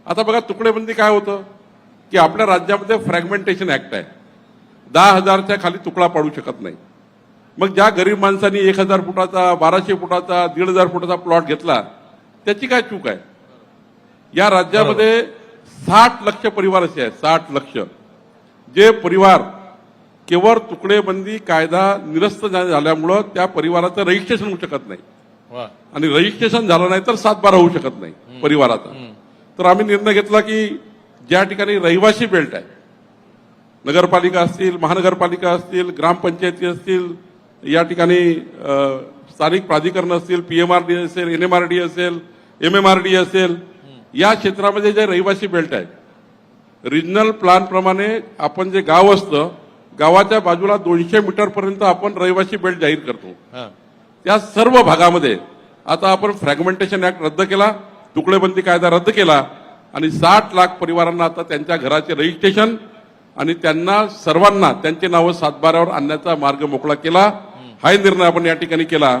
आता बघा तुकडेबंदी काय होतं की आपल्या राज्यामध्ये फ्रॅगमेंटेशन ऍक्ट आहे. 10,000च्या खाली तुकडा पाडू शकत नाही. मग ज्या गरीब माणसांनी 1,000 फुटाचा 1200 फुटाचा 1,500 फुटाचा प्लॉट घेतला त्याची काय चूक आहे. या राज्यामध्ये 60 लक्ष परिवार असे आहेत. 60 लक्ष जे परिवार केवळ तुकडेबंदी कायदा निरस्त झाल्यामुळं त्या परिवाराचं रजिस्ट्रेशन होऊ शकत नाही. आणि रजिस्ट्रेशन झालं नाही तर 7/12 होऊ शकत नाही परिवाराचा. तर आम्ही निर्णय घेतला की ज्या ठिकाणी रहिवासी बेल्ट आहे, नगरपालिका असतील, महानगरपालिका असतील, ग्रामपंचायती असतील, या ठिकाणी स्थानिक प्राधिकरण असतील, PMRD असेल, NMRD असेल, MMRD असेल, या क्षेत्रामध्ये जे रहिवासी बेल्ट आहेत, रिजनल प्लॅन प्रमाणे आपण जे गाव असतं गावाच्या बाजूला 200 मीटर पर्यंत आपण रहिवासी बेल्ट जाहीर करतो. त्या सर्व भागामध्ये आता आपण फ्रॅगमेंटेशन ऍक्ट रद्द केला, तुकडेबंदी कायदा रद्द केला आणि 60 लाख परिवारांना आता त्यांच्या घराचे रजिस्ट्रेशन आणि त्यांना सर्वांना त्यांचे नावं 7/12वर आणण्याचा मार्ग मोकळा केला. हा निर्णय आपण या ठिकाणी केला.